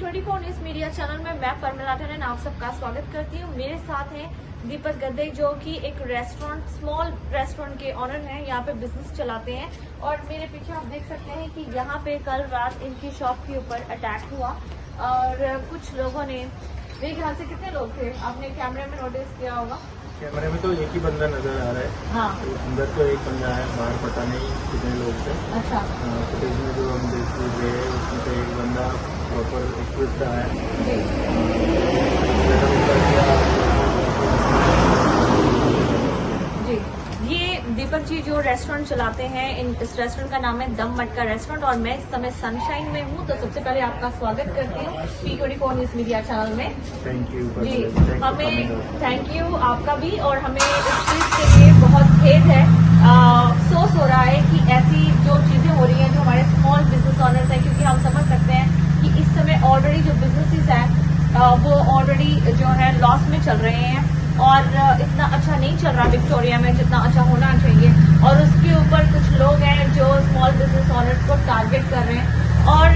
P24 news media channel में मैं परमिला टंडन आप सबका स्वागत करती हूँ। मेरे साथ हैं दीपक गद्दे जो कि एक रेस्टोरेंट, स्मॉल रेस्टोरेंट के ऑनर हैं, यहाँ पे बिजनेस चलाते हैं। और मेरे पीछे आप देख सकते हैं कि यहाँ पे कल रात इनकी शॉप के ऊपर अटैक हुआ और कुछ लोगों ने, मेरे ख्याल से कितने लोग थे, आपने कैमरे में नोटिस किया होगा? कैमरे में तो एक ही बंदा नजर आ रहा है। हाँ, तो अंदर तो एक बंदा है, बाहर पता नहीं कितने लोग थे। अच्छा। फुटेज में जो हम देख रहे हैं उसमें से एक बंदा प्रॉपर इक्विप्ड है। जी, ये दीपक जी जो रेस्टोरेंट चलाते हैं, इस रेस्टोरेंट का नाम है दम मटका रेस्टोरेंट और मैं इस समय सनशाइन में हूँ। तो सबसे पहले आपका स्वागत करती हूँ P24 न्यूज मीडिया चैनल में। थैंक यू जी, हमें थैंक यू आपका भी, और हमें इस चीज के लिए बहुत खेद है, अफसोस हो रहा है कि ऐसी जो चीजें हो रही हैं जो हमारे स्मॉल बिजनेस ऑनर्स हैं, क्योंकि हम समझ सकते हैं कि इस समय ऑलरेडी जो बिजनेसेस हैं वो ऑलरेडी जो है लॉस में चल रहे हैं और इतना अच्छा नहीं चल रहा विक्टोरिया में जितना अच्छा होना चाहिए। और उसके ऊपर कुछ लोग हैं जो स्मॉल बिजनेस ऑनर्स को टारगेट कर रहे हैं, और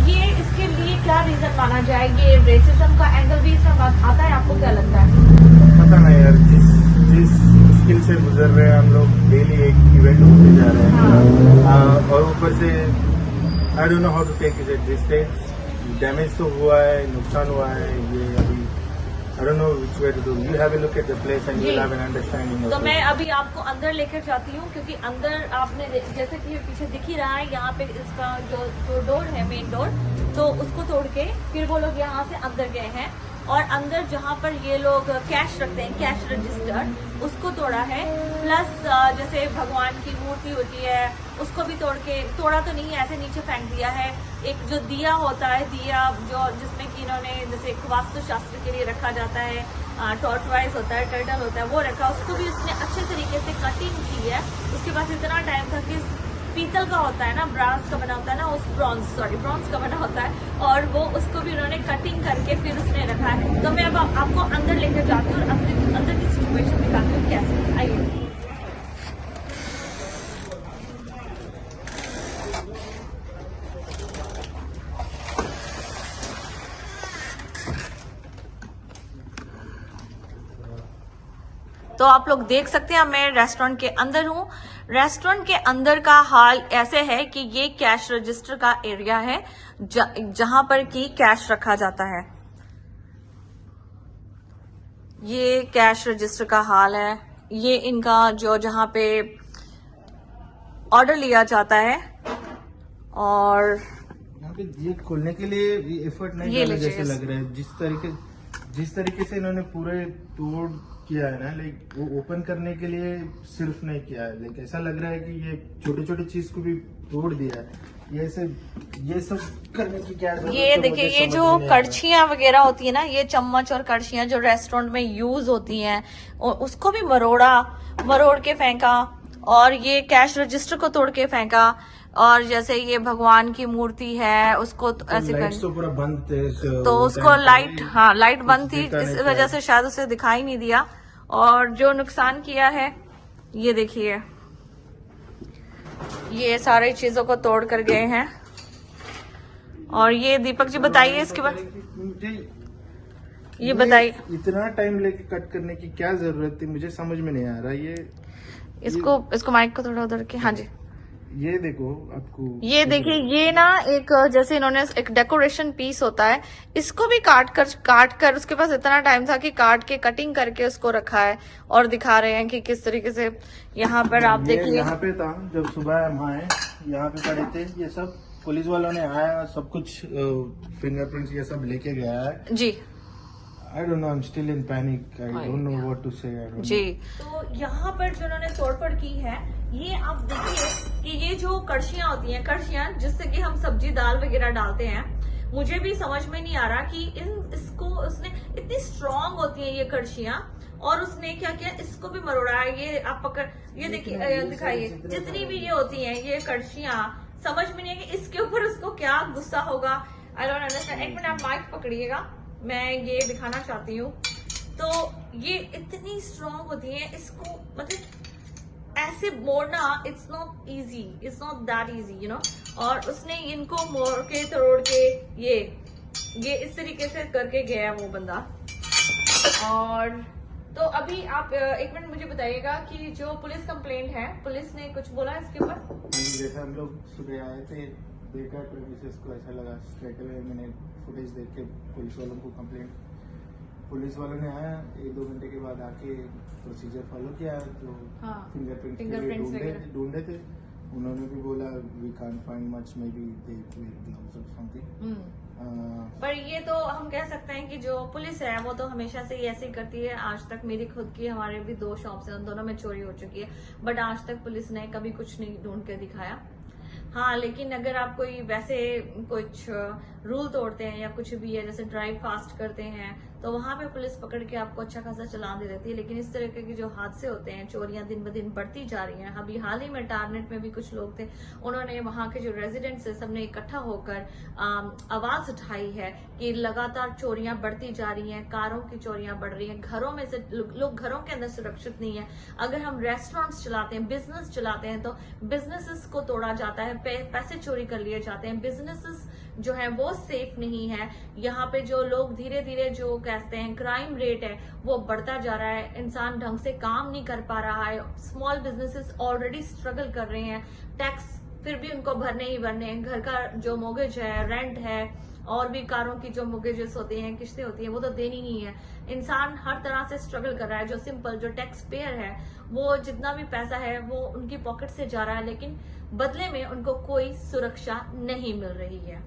ये इसके लिए क्या रीजन माना जाए? ये रेसिज्म का एंगल भी इसमें आता है, आपको क्या लगता है? पता नहीं यार, जिस मुश्किल से गुजर रहे हैं हम लोग, डेली एक इवेंट होते जा रहे हैं। और ऊपर से I don't know how to take it this stage. Damage तो हुआ है, नुकसान हुआ है, ये अभी I don't know which way to do. You have a look at the place and you'll have an understanding of तो it. मैं अभी आपको अंदर लेकर जाती हूँ, क्योंकि अंदर आपने जैसे कि पीछे दिख ही रहा है, यहाँ पे इसका जो डोर है, मेन डोर, तो उसको तोड़ के फिर वो लोग यहाँ से अंदर गए हैं। और अंदर जहाँ पर ये लोग कैश रखते हैं, कैश रजिस्टर, उसको तोड़ा है। प्लस जैसे भगवान की मूर्ति होती है उसको भी तोड़ा तो नहीं, ऐसे नीचे फेंक दिया है। एक जो दिया होता है, दिया जो जिसमें कि इन्होंने जैसे वास्तु शास्त्र के लिए रखा जाता है, टॉर्टवाइज होता है, टर्टल होता है, वो रखा, उसको भी उसने अच्छे तरीके से कटिंग की है। उसके पास इतना टाइम था कि पीतल का होता है ना, ब्रास का बना होता है ना, उस ब्रॉन्ज का बना होता है, और वो उसको भी उन्होंने कटिंग करके फिर उसने रखा है। तो मैं अब आपको अंदर लेकर जाती हूँ और अंदर की सिचुएशन दिखाती हूँ कैसे। आइए। तो आप लोग देख सकते हैं मैं रेस्टोरेंट के अंदर हूँ। रेस्टोरेंट के अंदर का हाल ऐसे है कि ये कैश रजिस्टर का एरिया है जहां पर कि कैश रखा जाता है। ये कैश रजिस्टर का हाल है, ये इनका जो जहां पे ऑर्डर लिया जाता है। और यहाँ पे ये खोलने के लिए एफर्ट नहीं डालने जैसे लग रहा है। जिस तरीके से इन्होंने पूरे तोड़ किया है ना, लाइक वो ओपन करने के लिए सिर्फ नहीं किया है, लाइक ऐसा लग रहा है कि ये छोटी छोटी चीज को भी तोड़ दिया है। ये सब करने की क्या जरूरत है? ये देखिए, ये जो कड़छियां वगैरह होती है ना, ये चम्मच और कड़छियां जो रेस्टोरेंट में यूज होती हैं, और उसको भी मरोड़ के फेंका, और ये कैश रजिस्टर को तोड़ के फेंका। और जैसे ये भगवान की मूर्ति है उसको ऐसे कर, तो पूरा बंद थे, तो उसको लाइट बंद थी, इस वजह से शायद उसे दिखाई नहीं दिया। और जो नुकसान किया है ये देखिए, ये सारी चीजों को तोड़ कर गए हैं। और ये दीपक जी बताइए इसके बाद, ये बताइए इतना टाइम लेके कट करने की क्या जरूरत थी, मुझे समझ में नहीं आ रहा। इसको माइक को थोड़ा उधर के, हाँ जी। ये देखो आपको, ये देखिए, ये ना एक जैसे इन्होंने एक डेकोरेशन पीस होता है, इसको भी काट कर उसके पास इतना टाइम था कि काट के कटिंग करके उसको रखा है, और दिखा रहे हैं कि किस तरीके से यहाँ पर आप देखिए। यहाँ पे था जब सुबह हम आए, यहाँ पे खड़े थे, ये सब पुलिस वालों ने आया, सब कुछ फिंगरप्रिंट्स ये सब लेके गया है जी। I don't know, I'm still in panic. I don't know what to say. I don't जी, तो यहाँ पर जो उन्होंने तोड़फोड़ की है, ये आप देखिए कि ये जो कड़छियां होती हैं, कड़छियां जिससे कि हम सब्जी दाल वगैरह डालते हैं, मुझे भी समझ में नहीं आ रहा कि इसको उसने इतनी स्ट्रांग होती है ये कड़छियां, और उसने क्या किया, इसको भी मरोड़ा है। ये आप पकड़, ये देखिए, दिखाइए, जितनी भी ये होती हैं ये कड़छियां, समझ में नहीं है कि इसके ऊपर उसको क्या गुस्सा होगा। I don't understand. एक मिनट आप माइक पकड़िएगा, मैं ये दिखाना चाहती हूँ। तो ये इतनी स्ट्रांग होती है, इसको मतलब ऐसे मोड़ना, it's not easy, it's not that easy, you know. और उसने इनको मोड़ के तोड़ के ये ये इस तरीके से करके गया वो बंदा। और तो अभी आप एक मिनट मुझे बताइएगा कि जो पुलिस कंप्लेंट है, पुलिस ने कुछ बोला इसके ऊपर? जैसे हम लोग सुबह आए थे, देखा प्रेमिसेस को, ऐसा लगा स्ट्रेट अवे मैंने फुटेज देख के पुलिस वालों को कंप्लेंट, पुलिस वालों ने आया 1-2 घंटे के बाद आके प्रोसीजर फॉलो किया, जो फिंगरप्रिंट के लिए ढूंढे थे। उन्होंने भी बोला we can't find much, maybe they wear gloves और समथिंग। पर ये तो हम कह सकते हैं कि जो पुलिस है वो तो हमेशा से ही ऐसे ही करती है। आज तक मेरी खुद की, हमारे भी 2 शॉप्स हैं, उन दोनों में चोरी हो चुकी है, बट आज तक पुलिस ने कभी कुछ नहीं ढूंढ के दिखाया। हाँ, लेकिन अगर आप कोई वैसे कुछ रूल तोड़ते हैं या कुछ भी है, जैसे ड्राइव फास्ट करते हैं, तो वहां पे पुलिस पकड़ के आपको अच्छा खासा चालान दे देती है। लेकिन इस तरह के जो हादसे होते हैं, चोरियां दिन ब दिन बढ़ती जा रही हैं। अभी हाल ही में टारनेट में भी कुछ लोग थे, उन्होंने वहां के जो रेजिडेंट्स है सबने इकट्ठा होकर आवाज उठाई है कि लगातार चोरियां बढ़ती जा रही हैं, कारों की चोरियां बढ़ रही हैं, घरों में से लोग घरों के अंदर सुरक्षित नहीं है। अगर हम रेस्टोरेंट्स चलाते हैं, बिजनेस चलाते हैं, तो बिजनेसेस को तोड़ा जाता है, पैसे चोरी कर लिए जाते हैं, बिजनेसेस जो है वो सेफ नहीं है। यहाँ पे जो लोग धीरे धीरे जो कहते हैं क्राइम रेट है वो बढ़ता जा रहा है, इंसान ढंग से काम नहीं कर पा रहा है, स्मॉल बिजनेसेस ऑलरेडी स्ट्रगल कर रहे हैं, टैक्स फिर भी उनको भरने ही भरने हैं, घर का जो मोर्गेज है, रेंट है, और भी कारों की जो मोर्गेजेस होती हैं, किस्तें होती हैं, वो तो देनी ही है। इंसान हर तरह से स्ट्रगल कर रहा है। जो सिंपल जो टैक्स पेयर है वो जितना भी पैसा है वो उनकी पॉकेट से जा रहा है, लेकिन बदले में उनको कोई सुरक्षा नहीं मिल रही है।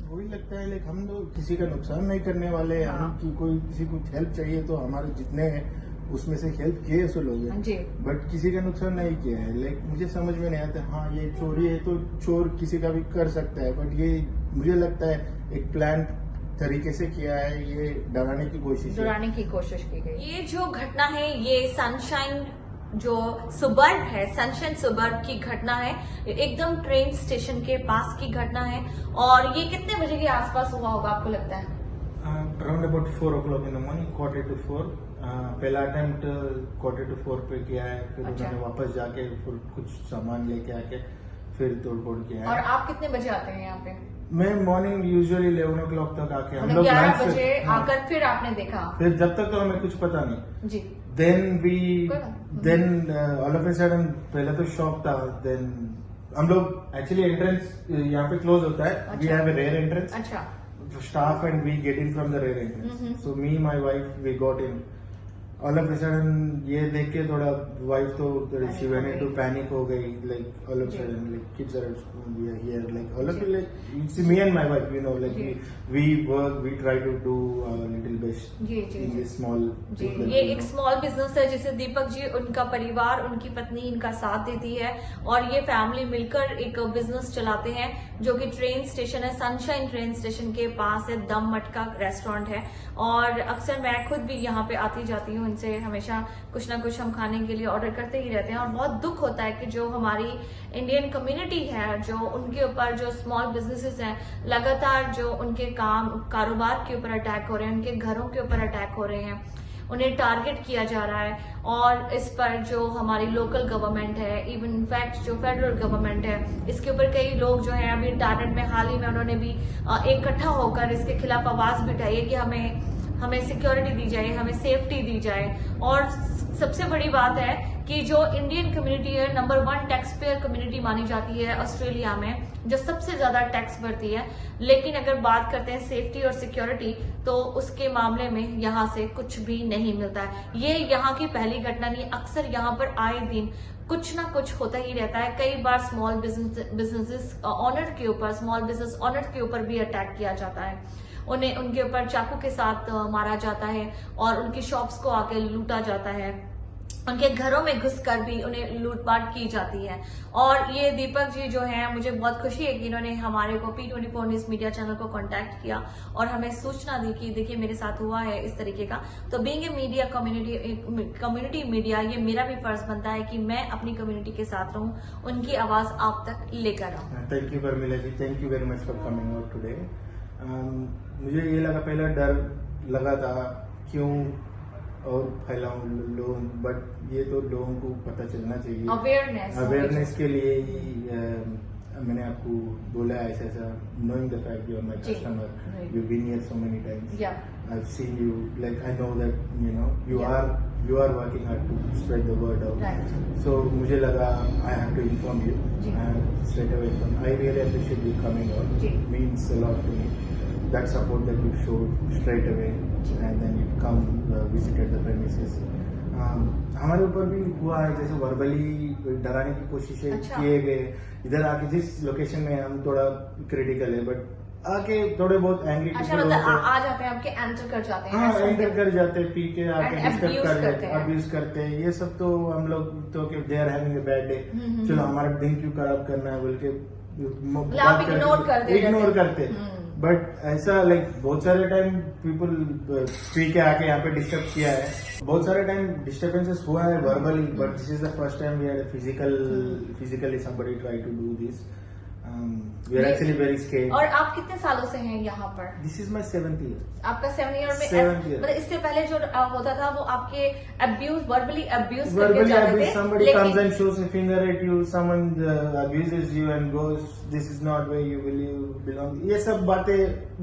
वही लगता है, लाइक हम लोग किसी का नुकसान नहीं करने वाले, हम की कोई किसी को हेल्प चाहिए तो हमारे जितने हैं उसमें से हेल्प किए सो लोग हैं, बट किसी का नुकसान नहीं किया है। लाइक मुझे समझ में नहीं आता, हाँ ये चोरी है तो चोर किसी का भी कर सकता है, बट ये मुझे लगता है एक प्लान तरीके से किया है, ये डराने की कोशिश की गई। ये जो घटना है ये सनशाइन जो सुबर्ब है, सनशाइन सुबर्ब की घटना है, एकदम ट्रेन स्टेशन के पास की घटना है। और ये कितने बजे के आसपास हुआ होगा आपको लगता है? Around about 4 o'clock in the morning, 3:45। पहला अटेम्प्ट 3:45 पे किया है, फिर उन्होंने वापस जाके फिर कुछ सामान लेके आके फिर तोड़फोड़ किया है। और आप कितने बजे आते हैं यहाँ पे? मैं मॉर्निंग यूजुअली 11 o'clock तक आके, हम लोग 11 बजे आकर फिर आपने देखा? फिर जब तक तो हमें कुछ पता नहीं जी। Then all of a sudden पहले तो शॉप था, देन हम लोग एक्चुअली एंट्रेंस यहाँ पे क्लोज होता है, we have a rear entrance, अच्छा, staff and we get in from the rear entrance. So me, my wife, we got in. All of a sudden ये देख के थोड़ा wife तो she went into panic हो गई, like all of a sudden like kids are at school, we are here, like all of it, like it's me and my wife, you know, like we work, we try to do our little best in this small. ये एक small business है जिसे दीपक जी, उनका परिवार, उनकी पत्नी इनका साथ देती है, और ये फैमिली मिलकर एक बिजनेस चलाते हैं जो कि ट्रेन स्टेशन है, सनशाइन ट्रेन स्टेशन के पास है, दम मटका रेस्टोरेंट है। और अक्सर मैं खुद भी यहाँ पे आती जाती हूँ, इनसे हमेशा कुछ ना कुछ हम खाने के लिए ऑर्डर करते ही रहते हैं। और बहुत दुख होता है कि जो हमारी इंडियन कम्युनिटी है, जो उनके ऊपर जो स्मॉल बिजनेसेस हैं, लगातार जो उनके कारोबार के ऊपर अटैक हो रहे हैं, उनके घरों के ऊपर अटैक हो रहे हैं, उन्हें टारगेट किया जा रहा है। और इस पर जो हमारी लोकल गवर्नमेंट है, इवन इनफैक्ट जो फेडरल गवर्नमेंट है, इसके ऊपर कई लोग जो हैं, अभी टारगेट में हाल ही में उन्होंने भी इकट्ठा होकर इसके खिलाफ आवाज भी उठाई है कि हमें सिक्योरिटी दी जाए, हमें सेफ्टी दी जाए। और सबसे बड़ी बात है कि जो इंडियन कम्युनिटी है, नंबर 1 टैक्स पेयर कम्युनिटी मानी जाती है ऑस्ट्रेलिया में, जो सबसे ज्यादा टैक्स भरती है, लेकिन अगर बात करते हैं सेफ्टी और सिक्योरिटी तो उसके मामले में यहाँ से कुछ भी नहीं मिलता है। ये यहाँ की पहली घटना नहीं, अक्सर यहाँ पर आए दिन कुछ ना कुछ होता ही रहता है। कई बार स्मॉल बिजनेसेस ऑनर के ऊपर, स्मॉल बिजनेस ऑनर के ऊपर भी अटैक किया जाता है, उन्हें उनके ऊपर चाकू के साथ मारा जाता है और उनकी शॉप्स को आके लूटा जाता है, उनके घरों में घुसकर भी उन्हें लूटपाट की जाती है। और ये दीपक जी जो हैं, मुझे बहुत खुशी है कि इन्होंने हमारे को P24 न्यूज मीडिया चैनल को कांटेक्ट किया और हमें सूचना दी कि देखिए मेरे साथ हुआ है इस तरीके का। तो being a media community media, ये मेरा भी फर्ज बनता है कि मैं अपनी कम्युनिटी के साथ रहूं, उनकी आवाज आप तक लेकर आऊं। Thank you Parmila ji, thank you very much for coming out today. मुझे ये लगा, पहला डर लगा था क्यों और फैलाऊं लोग, बट ये तो लोगों को पता चलना चाहिए, अवेयरनेस के लिए ही मैंने आपको बोला ऐसा ऐसा, knowing the fact you are my ji, customer, right. you've been here so many times. Yeah. I've seen you, like I know that you Yeah. are working hard to spread the word out. Right. So मुझे लगा I have to inform you. Ji. And straight away I really appreciate you coming out. Ji. Means a lot to me. That support that you showed straight away, and then you come visited the premises. हमारे ऊपर भी हुआ है, जैसे verbally डराने की कोशिशें अच्छा। किए गए। इधर आके जिस लोकेशन में हम थोड़ा क्रिटिकल है, बट आके थोड़े बहुत एंग्री अच्छा, मतलब आ जाते हैं आपके, एंटर कर जाते हैं। हाँ ऐसा एंटर कर जाते हैं, पी के आके And डिस्टर्ब abuse कर करते देते, हैं। अब्यूज करते हैं। ये सब तो हम लोग तो कि they are having a bad day, चलो हमारा दिन क्यों खराब करना है बोल के आप ignore कर देते हैं। इग्नोर करते। बट ऐसा लाइक बहुत सारे टाइम पीपल पी के आके यहाँ पे डिस्टर्ब किया है, बहुत सारे टाइम डिस्टर्बेंसेस हुआ है verbally, but this is the first time we had physically somebody try to do this. We are actually very scared. और आप कितने सालों से हैं यहाँ पर? This is my 7th year. आपका 7 ईयर में 7th year. मतलब इससे पहले जो होता था वो आपके अब्यूज, वर्बली अब्यूज करके Verbally जाते abuse, थे, somebody comes and shows a finger at you, someone abuses you and goes, this is not where you belong. ये सब बातें,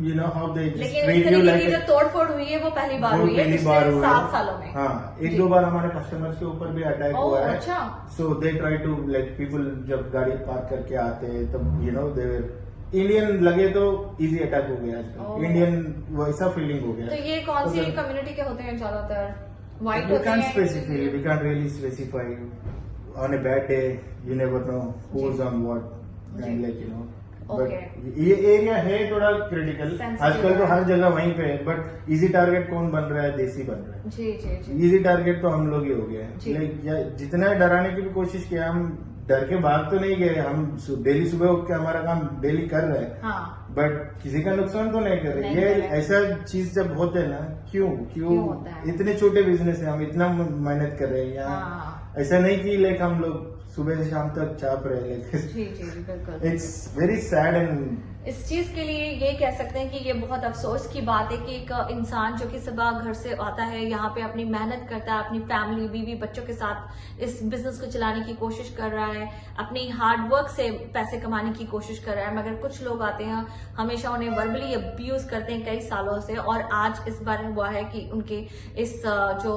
you know how they just लेकिन इस treat you तरीके like की जो तोड़फोड़ हुई है वो पहली बार हुई है पहली पिछले बार हुआ 7 सालों में। हाँ, एक जी। दो बार हमारे कस्टमर्स के ऊपर भी अटैक ओह, हुआ है। अच्छा। So they try to like people जब गाड़ी पार्क करके आते हैं तब दे इंडियन लगे तो इजी अटैक हो गया आजकल, ओह। इंडियन वैसा फीलिंग हो गया। तो ये कौन सी तो कम्युनिटी के होते हैं ज्यादातर? व्हाइट we होते can't हैं? specify, we can't really specify. On a bad day, you never know who's on what, and like Okay. But ये एरिया है थोड़ा क्रिटिकल, Sensitive आजकल तो है। हर जगह वहीं पे है, बट इजी टारगेट कौन बन रहा है? देसी बन रहा है। जी जी जी। इजी टारगेट तो हम लोग ही हो गए जी। हैं। लाइक जितना डराने की भी कोशिश किया, हम डर के भाग तो नहीं गए, हम डेली सुबह उठ के हमारा काम डेली कर रहे हैं, हाँ। बट किसी का नुकसान तो नहीं कर रहे। नहीं ये कर रहे। ऐसा चीज जब होते हैं ना, क्यों क्यों होता है? इतने छोटे बिजनेस है, हम इतना मेहनत कर रहे हैं यहाँ। हाँ। ऐसा नहीं कि लाइक हम लोग सुबह से शाम तक चाप रहे हैं। जी जी जी, बिल्कुल। इट्स वेरी सैड एंड इस चीज के लिए ये कह सकते हैं कि ये बहुत अफसोस की बात है कि एक इंसान जो कि सुबह घर से आता है, यहाँ पे अपनी मेहनत करता है, अपनी फैमिली, बीवी, बच्चों के साथ इस बिजनेस को चलाने की कोशिश कर रहा है, अपनी हार्ड वर्क से पैसे कमाने की कोशिश कर रहा है, मगर कुछ लोग आते हैं, हमेशा उन्हें वर्बली अब्यूज करते हैं कई सालों से। और आज इस बार हुआ है कि उनके इस जो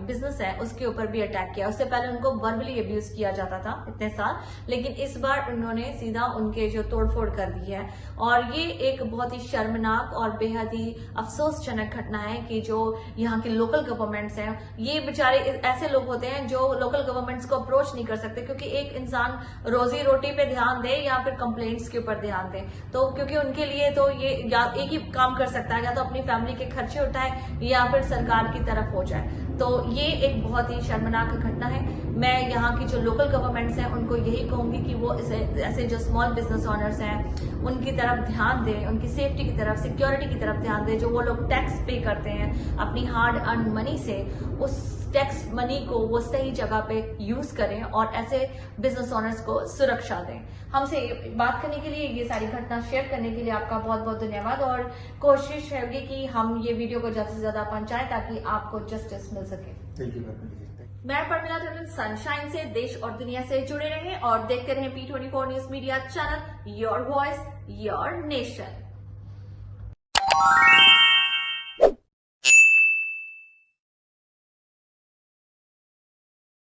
बिजनेस है उसके ऊपर भी अटैक किया। उससे पहले उनको वर्बली अब्यूज किया जाता था इतने साल, लेकिन इस बार उन्होंने सीधा उनके जो तोड़फोड़ कर दी है। और ये एक बहुत ही शर्मनाक और बेहद ही अफसोसजनक घटना है कि जो यहाँ के लोकल गवर्नमेंट्स हैं, ये बेचारे ऐसे लोग होते हैं जो लोकल गवर्नमेंट्स को अप्रोच नहीं कर सकते, क्योंकि एक इंसान रोजी रोटी पे ध्यान दे या फिर कंप्लेंट्स के ऊपर ध्यान दे, तो क्योंकि उनके लिए तो ये या एक ही काम कर सकता है, या तो अपनी फैमिली के खर्चे उठाए या फिर सरकार की तरफ हो जाए। तो ये एक बहुत ही शर्मनाक घटना है। मैं यहाँ की जो लोकल गवर्नमेंट्स हैं उनको यही कहूंगी कि वो ऐसे जो स्मॉल बिजनेस ओनर्स हैं उनकी तरफ ध्यान दें, उनकी सेफ्टी की तरफ, सिक्योरिटी की तरफ ध्यान दें। जो वो लोग टैक्स पे करते हैं अपनी हार्ड अर्न मनी से, उस टैक्स मनी को वो सही जगह पे यूज करें और ऐसे बिजनेस ओनर्स को सुरक्षा दें। हमसे बात करने के लिए, ये सारी घटना शेयर करने के लिए आपका बहुत बहुत धन्यवाद। और कोशिश होगी कि हम ये वीडियो को ज्यादा से ज्यादा पहुंचाएं ताकि आपको जस्टिस मिल सके। Thank you very much. मैं पर्मिला टंडन सनशाइन से देश और दुनिया से जुड़े रहें और देखते रहें P24 news media channel, your voice your nation.